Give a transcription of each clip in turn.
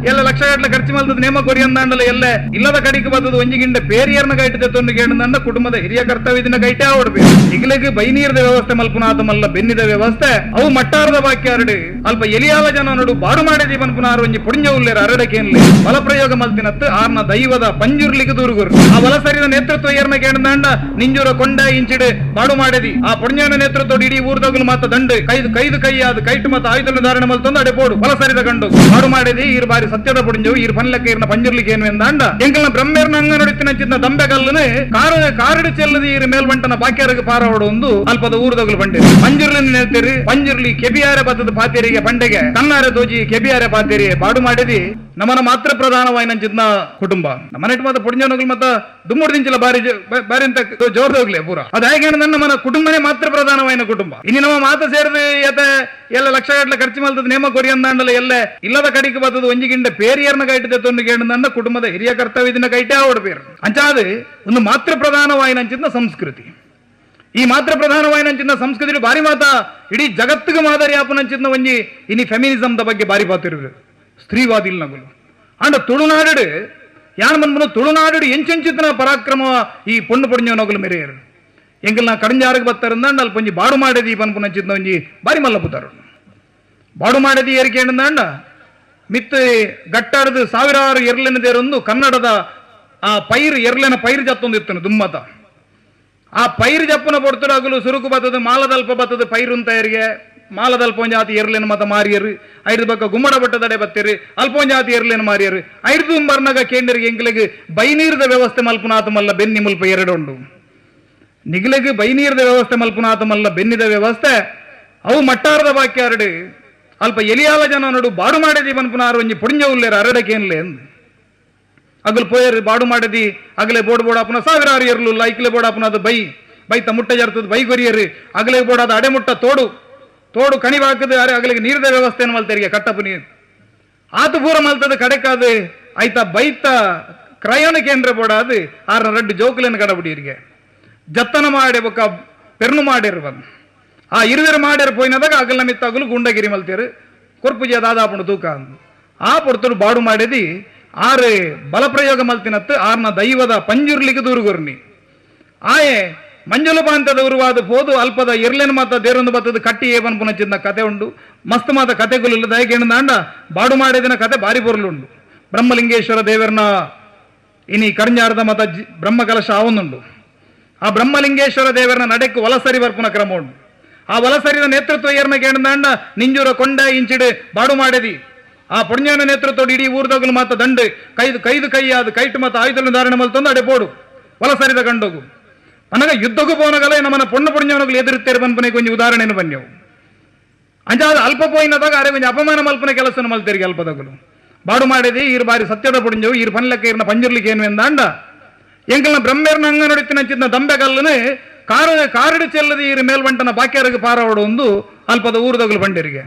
ಎಲ್ಲ ಲಕ್ಷಗಟ್ಟಲೆ ಖರ್ಚು ಮಲ್ತದ ನೇಮ ಕೊರಿ ಅಂದಾಂಡಲ ಎಲ್ಲ ಇಲ್ಲದ ಕಡಿಗೆ ಬರ್ತದ ಒಂಜಿಗಿಂಡ ಪೇರಿಯರ್ನ ಕೈಟೆ ತೊಂದು ಕೇಳಿದಂಡ ಕುಟುಂಬದ ಹಿರಿಯ ಕರ್ತವ್ಯದಿನ ಕೈಟೆ ಆವಡ್ಬೇಕು ಈಗಲಿಗೆ ಬೈನೀರ್ದ ವ್ಯವಸ್ಥೆ ಮಲ್ಪುನಾಥ ಮಲ್ಲ ಬೆನ್ನಿದ ವ್ಯವಸ್ಥೆ ಅವು ಮಟ್ಟಾರದ ಬಾಕಿ ಅರಡು ಅಲ್ಪ ಎಲಿಯಾವ ಜನ ನೋಡು ಬಾಡು ಮಾಡಿದಿ ಪನ್ಪುನಾರು ಒಂಜಿ ಪುಣ್ಯ ಉಲ್ಲೇರ ಅರಡಕೇನ್ಲಿ ಬಲ ಪ್ರಯೋಗ ಮಲ್ತಿನತ್ತು ಆರ್ನ ದೈವದ ಪಂಜುರ್ಲಿಗೆ ದೂರುಗುರು ಆ ಬಲಸರಿದ ನೇತೃತ್ವ ಏರ್ನ ಕೇಳಿದಂಡ ನಿಂಜೂರ ಕೊಂಡ ಇಂಚಿಡು ಬಾಡು ಮಾಡಿದಿ ಆ ಪುಣ್ಯನ ನೇತೃತ್ವ ಇಡೀ ಊರ್ದಗಲು ಮಾತ ದಂಡು ಕೈದು ಕೈಯಾದ ಕೈಟು ಮತ ಆಯುಧ ಧಾರಣೆ ಮಲ್ತೊಂದು ಅಡೆ ಪೋಡು ಬಲಸರಿದ ಗಂಡು ಬಾಡು ಮಾಡಿದಿ ಈರ್ ಬಾರಿ ಸತ್ಯದ ಪುಣ್ಯವು ಈರ್ ಪನ್ಲಕ್ಕೆ ಇರ್ನ ಪಂಜುರ್ಲಿಗೆ ಏನು ಎಂದಾಂಡ ಎಂಕಲ್ನ ಬ್ರಹ್ಮೇರ್ನ ಅಂಗ ನೊಡಿತಿನ ಚಿನ್ನ ದಂಬೆಗಲ್ಲನೆ ಕಾರಡು ಚೆಲ್ಲದಿ ಈರ್ ಮೇಲ್ಬಂಟನ ಬಾಕ್ಯರಿಗೆ ಪಾರವಡು ಒಂದು ಅಲ್ಪದ ಊರ್ದಗಲು ಬಂಡೆ ಪಂಜುರ್ಲಿನ ನೇತಿರಿ ಪಂಜುರ್ಲಿ ಕೆಬಿಯಾರೆ ಬತ್ತದ ಪಾತೇರಿಗೆ ಬಂಡೆಗೆ ಕನ್ನಾರೆ ದೋಜಿ ಕೆಬಿಯಾರೆ ಪಾತೇರಿ ಬಾಡು ಮಾಡಿದಿ ನಮ್ಮನ ಮಾತ್ರ ಪ್ರಧಾನವಾಯಿನ ಕುಟುಂಬ ನಮ್ಮನೆ ಮತ ಪುಣ್ಯನಗಳು ಮತ್ತ ದುಮ್ಮುಡ್ದಿಂಚಿಲ್ಲ ಬಾರಿ ಅಂತ ಜೋರ್ದೋಗ್ಲೆ ಪೂರ ಅದ ಹೇಗೆ ನಮ್ಮನ ಕುಟುಂಬನೇ ಮಾತ್ರ ಪ್ರಧಾನವಾಯಿನ ಕುಟುಂಬ ಇನ್ನು ನಮ್ಮ ಮಾತ ಸೇರಿದ ಎಲ್ಲ ಲಕ್ಷಗಟ್ಟಲೆ ಖರ್ಚು ಮಲ್ತದ ನೇಮ ಕೊರಿ ಅಂದಾಂಡಲ ಎಲ್ಲ ಇಲ್ಲದ ಕಡಿಗೆ ಬರ್ತದ ಒಂಜಿಗಿಂಡ ಪೇರಿಯರ್ನ ಕೈಟೆ ತೊಂದು ಕೇಳಿದಂಡ ಕುಟುಂಬದ ಹಿರಿಯ ಕರ್ತವ್ಯದಿನ ಕೈಟೆ ಆವಡ್ಬೇರು ಅಂಚಾದು ಒಂದು ಮಾತ್ರ ಪ್ರಧಾನವಾಯಿನ ಸಂಸ್ಕೃತಿ ಈ ಮಾತ್ರ ಪ್ರಧಾನವಾಯಿನ ಸಂಸ್ಕೃತಿ ಬಾರಿ ಮಾತ ಇಡೀ ಜಗತ್ತಿಗೆ ಮಾದರಿ ಆಪನಂಚಿನ ಒಂಜಿ ಇನಿ ಫೆಮಿನಿಸಮ್ ಬಗ್ಗೆ ಬಾರಿ ಪಾತಿರು ಸ್ತ್ರೀವಾದಿಲ್ ನಗುಲು ಅಂಡ ತುಳುನಾಡು ಯಾನ್ ಬಂದ್ಬನು ತುಳುನಾಡು ಎಂಚೆಂಚಿತನ ಪರಾಕ್ರಮ ಈ ಪೊಣ್ಣು ಪೊಡಿഞ്ഞ ನಗುಲು ಮೆರೆಯರು ಎಂಕಲ್ ನಾ ಕಡಂಜಾರಿಗೆ ಬತ್ತಾರಂದಾಂಡ ಅಲ್ಪ ಒಂಜಿ ಬಾಡು ಮಾಡಿದಿ ಪನ್ಪುನಂಚಿನ ಒಂಜಿ ಬಾರಿ ಮಲ್ಲ ಪುತಾರು ಬಾಡು ಮಾಡಿದಿ ಏರಿಕೆ ಅಂಡ ಮಿತ್ ಗಟ್ಟಾಡದು ಸಾವಿರಾರು ಎರ್ಲೆನದೇರೊಂದು ಕನ್ನಡದ ಆ ಪೈರು ಎರ್ಲೆನ ಪೈರು ಜತ್ತೊಂದು ಇರ್ತನು ದುಮ್ಮತ ಆ ಪೈರು ಜಪ್ಪನ ಪೊಡ್ತಡಾಗಲು ಸುರುಕು ಬತ್ತದ ಮಾಲದಲ್ಪ ಬತ್ತದ ಪೈರು ತಯಾರಿಗೆ ಮಾಲದಲ್ಪ ಜಾತಿ ಎರ್ಲೆನ ಮತ ಮಾರಿಯರು ಐದು ಬಕ್ಕ ಗುಮ್ಮಡ ಬಟ್ಟದಡೆ ಬತ್ತೇರಿ ಅಲ್ಪ ಜಾತಿ ಎರ್ಲೆನ ಮಾರಿಯರು ಐದು ಬರ್ನಾಗ ಕೇಂದ್ರಿಗೆ ಎಂಕ್ಲೆಗೆ ಬೈನೀರ್ದ ವ್ಯವಸ್ಥೆ ಮಲ್ಪುನಾಥ ಮಲ್ಲ ಬೆನ್ನಿ ಮುಲ್ಪ ಎರಡುಂಡು ನಿಗ್ಲೆಗೆ ಬೈನೀರ್ದ ವ್ಯವಸ್ಥೆ ಮಲ್ಪುನಾಥ ಮಲ್ಲ ಬೆನ್ನಿದ ವ್ಯವಸ್ಥೆ ಅವು ಮಟ್ಟಾರದ ಬಾಕಿ ಅರಡು ಅಲ್ಪ ಎಲಿಯಾಲ ಜನ ನೋಡು ಬಾಡು ಮಾಡಿದಿ ಪನ್ಪುನಾರು ಒಂಜಿ ಪುಣ್ಯ ಉಲ್ಲೇರ ಅರಡಕೇನ್ಲೆ ಎಂದು ಅಗಲು ಪೋಯರು ಬಾಡು ಮಾಡಿದಿ ಅಗಲೆ ಬೋಡ್ ಅಪ್ಪನ ಸಾವಿರಾರು ಎರ್ಲು ಐಕ್ಲೆ ಬೋಡ ಅಪ್ಪನ ಅದು ಬೈತ ಮುಟ್ಟ ಜರ್ತದ ಬೈ ಕೊರಿಯರು ಅಗಲೆ ಬೋಡಾದ ಅಡೆಮುಟ್ಟ ತೋಡು ಕಣಿವಾಕದ ಅಗಲಿಗೆ ನೀರದ ವ್ಯವಸ್ಥೆಯನ್ನು ಮಲ್ತರಿಗೆ ಕಟ್ಟಪ್ಪು ನೀರು ಆತು ಪೂರ ಮಲ್ತದ ಕಡೆಕಾದು ಆಯ್ತಾ ಬೈತ ಕ್ರಯಣ ಕೇಂದ್ರ ಬೋಡಾದು ಆರ ರಡ್ಡು ಜೋಕುಲೆನ ಕಡಬಿಡಿಯರಿಗೆ ಜತ್ತನ ಮಾಡಿ ಬೊಕ್ಕ ಪೆರ್ನು ಮಾಡಿರುವ ಆ ಇರುವೆರು ಮಾಡ್ಯಾರ ಪೋಯಿನದಾಗ ಅಗಲ ಮಿತ್ತಾಗಲು ಗುಂಡಗಿರಿ ಮಲ್ತೇರು ಕೊರ್ಪುಜಿ ದಾದಾಪುಂಡು ತೂಕ ಆ ಪೊರ್ತರು ಬಾಡು ಮಾಡಿದಿ ಆರು ಬಲಪ್ರಯೋಗ ಮಲ್ತಿನತ್ತು ಆರ್ನ ದೈವದ ಪಂಜುರ್ಲಿಗೆ ದೂರುಗುರ್ನಿ ಆಯೆ ಮಂಜಲು ಪಾಂತದ ಉರುವಾದ ಪೋದು ಅಲ್ಪದ ಎರ್ಲೆನ ಮಾತ ದೇರೊಂದು ಬತ್ತದ ಕಟ್ಟಿ ಏವನ್ ಪುನಚಿನ ಕತೆ ಉಂಡು ಮಸ್ತ್ ಮಾತ ಕತೆಗಳು ದಯಗೇಣದಾಂಡ ಬಾಡು ಮಾಡಿದಿನ ಕತೆ ಬಾರಿ ಬೊರ್ಲುಂಡು ಬ್ರಹ್ಮಲಿಂಗೇಶ್ವರ ದೇವರನ ಇನಿ ಕರ್ನಾರದ ಮತ ಬ್ರಹ್ಮ ಕಲಶ ಅವನುಂಡು ಆ ಬ್ರಹ್ಮಲಿಂಗೇಶ್ವರ ದೇವರನ ನಡೆಕ್ಕೆ ವಲಸರಿ ಬರ್ಪುನ ಕ್ರಮ ಉಂಡು ಆ ವಲಸರಿದ ನೇತೃತ್ವ ಏರ್ನ ಕೇಣದಾಂಡ ನಿಂಜೂರ ಕೊಂಡ ಇಂಚಿಡು ಬಾಡು ಮಾಡಿದಿ ಆ ಪುಣ್ಯನ ನೇತೃತ್ವ ಇಡೀ ಊರ್ದಗಲು ಮಾತ ದಂಡು ಕೈದು ಕೈಯಾದ ಕೈಟು ಮತ ಆಯುಧ ಧಾರಣೆ ಮಲ್ತೊಂದು ಅಡೆ ಪೋಡು ವಲಸರಿದ ಗಂಡಗು ಅನಗ ಯುದ್ಧಕ್ಕೂ ಪೋನಗಲೇ ನಮ್ಮನ ಪೊಣ್ಣು ಪುಣ್ಯನಗಳು ಎದುರುತ್ತೇವೆ ಪನ್ಪನೆ ಕೊಂಚ ಉದಾಹರಣೆಯನ್ನು ಬನ್ಯವು ಅಂಚಾದ ಅಲ್ಪ ಪೋಯಿನದಾಗ ಅರೆ ಕೊಂಚ ಅಪಮಾನ ಮಲ್ಪನೆ ಕೆಲಸ ಮಲ್ತೇರಿಗೆ ಅಲ್ಪದಗಲು ಬಾಡು ಮಾಡಿದಿ ಈರ್ ಬಾರಿ ಸತ್ಯದ ಪುಣ್ಯವು ಈರ್ ಪನ್ಲಕ್ಕೆ ಇರ್ನ ಪಂಜುರ್ಲಿಕ್ಕೆ ಏನು ಎಂದಾಂಡ ಎಂಕಲ್ನ ಬ್ರಹ್ಮೇರ್ನ ಅಂಗ ನೊಡಿತಿನ ಚಿನ್ನ ದಂಬೆಗಲ್ಲನೆ ಕಾರಡು ಚೆಲ್ಲದಿ ಈರ್ ಮೇಲ್ಬಂಟನ ಬಾಕ್ಯರಿಗೆ ಪಾರವಡು ಒಂದು ಅಲ್ಪದ ಊರ್ದಗಲು ಬಂಡರಿಗೆ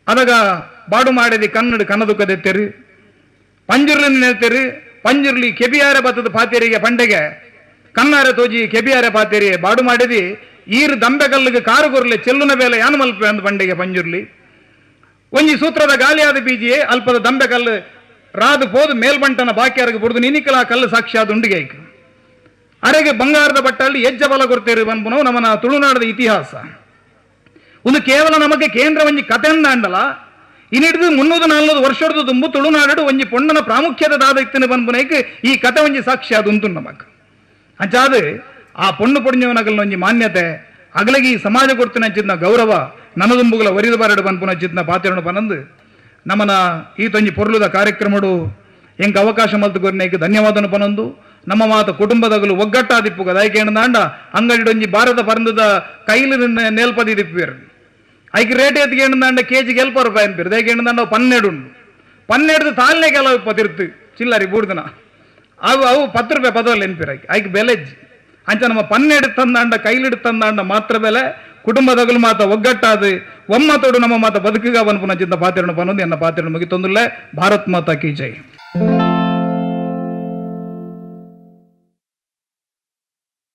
ಅದಾಗ ಬಾಡು ಮಾಡಿದಿ ಕನ್ನಡ ಕನದುಕದೆತ್ತೇರಿ ಪಂಜುರ್ಲಿನ ನೇತೇರಿ ಪಂಜುರ್ಲಿ ಕೆಬಿಯಾರೆ ಬತ್ತದ ಪಾತೇರಿಗೆ ಬಂಡೆಗೆ ಕನ್ನಾರೆ ತೋಜಿ ಕೆಬಿಯಾರೆ ಪಾತೇರಿ ಬಾಡು ಮಾಡಿದಿ ಈರ್ ದಂಬೆಗಲ್ಲಿಗೆ ಕಾರು ಕೊರ್ಲೆ ಚೆಲ್ಲುನ ಬೇಲೆ ಯಾನು ಮಲ್ಪೆ ಅಂದ ಬಂಡೆಗೆ ಪಂಜುರ್ಲಿ ಒಂಜಿ ಸೂತ್ರದ ಗಾಲಿಯಾದ ಬೀಜಿಯೇ ಅಲ್ಪದ ದಂಬೆಗಲ್ಲು ರಾದು ಪೋದು ಮೇಲ್ಬಂಟನ ಬಾಕ್ಯಾರಿಗೆ ಬುಡ್ದು ನಿನಿಕಲ ಕಲ್ಲು ಸಾಕ್ಷಿಯಾದ ಉಂಡಿಗೆ ಐಕ್ ಅರೆಗೆ ಬಂಗಾರದ ಬಟ್ಟಲ್ಲಿ ಹೆಜ್ಜೆ ಬಲ ಕೊಡ್ತೇರಿ ಬಂದ್ಪುನವು ನಮ್ಮನ ತುಳುನಾಡದ ಇತಿಹಾಸ ಒಂದು ಕೇವಲ ನಮಗೆ ಕೇಂದ್ರ ಒಂಜಿ ಕಥೆಂದ ಅಂಡಲ ಇನ್ನಿಡಿದು 300-400 ವರ್ಷದ ತುಂಬು ತುಳುನಾಡು ಒಂಜಿ ಪೊಣ್ಣನ ಪ್ರಾಮುಖ್ಯತೆ ದಾದ ಇತ್ತಿನ ಬಂದ್ಪುನೈಕ್ ಈ ಕಥೆ ಒಂಜಿ ಸಾಕ್ಷಿ ಅದು ಉಂಟು ನಮಕ್ ಅಂಚಾದು ಆ ಪೊಣ್ಣು ಪೊಡಿഞ്ഞವನಗಲ್ನ ಒಂಜಿ ಮಾನ್ಯತೆ ಅಗಲಿಗೆ ಈ ಸಮಾಜ ಕೊಡ್ತಿನ ಹಚ್ಚಿದ್ನ ಗೌರವ ನನದುಂಬುಗಳ ವರಿದ ಬಾರಡು ಬಂದ್ಪುನ ಹಚ್ಚಿದ್ನ ಪಾತ್ರೆಯನ್ನು ಪನಂದು ನಮ್ಮನ ಈ ತೊಂಜಿ ಪೊರ್ಲುದ ಕಾರ್ಯಕ್ರಮಡು ಎಂಕ ಅವಕಾಶ ಮಲ್ತುಕೊರ್ನೈಕ್ ಧನ್ಯವಾದನು ಪನಂದು ನಮ್ಮ ಮಾತ ಕುಟುಂಬದಗಲು ಒಗ್ಗಟ್ಟಾದಿಪ್ಪುಗ ದಯಕೇಣದಾಂಡ ಅಂಗಡಿಡೊಂಜಿ ಭಾರತ ಪರಂದದ ಕೈಲು ನೇಲ್ಪದಿ ದಿಪ್ಪೇರು ಐಕ್ ರೇಟ್ ಎತ್ಕೇಣದಾಂಡ ಕೆಜಿಗೆ ₹70 ಅನ್ಪೇರು ದಯಕೇಣದಾಂಡ 12 ಉಂಡು 12 ತಾಲ್ನೆ ಕೆಲವು 20 ಚಿಲ್ಲರಿ ಬೂಡ್ದನ ಅವು ₹10 ಪದವಲ್ಲಿ ಎನ್ಪೇರು ಐಕ್ ಬೆಲೆಜ್ ಅಂಚ ನಮ್ಮ 12 ತಂದಾಂಡ ಕೈಲಿಡು ತಂದಾಂಡ ಮಾತ್ರ ಬೆಲೆ ಕುಟುಂಬದಗಲು ಮಾತ ಒಗ್ಗಟ್ಟಾದು ಒಮ್ಮತೋಡು ನಮ್ಮ ಮಾತ ಬದುಕಿಗ ಬನ್ಪುನ ಚಿಂತ ಪಾತ್ರೆಯನ್ನು ಪನ್ನೊಂದು ಎನ್ನ ಪಾತ್ರೆಯನ್ನು ಮುಗಿತೊಂದುಲ್ಲೆ ಭಾರತ್ ಮಾತಾ ಕಿ ಜೈ.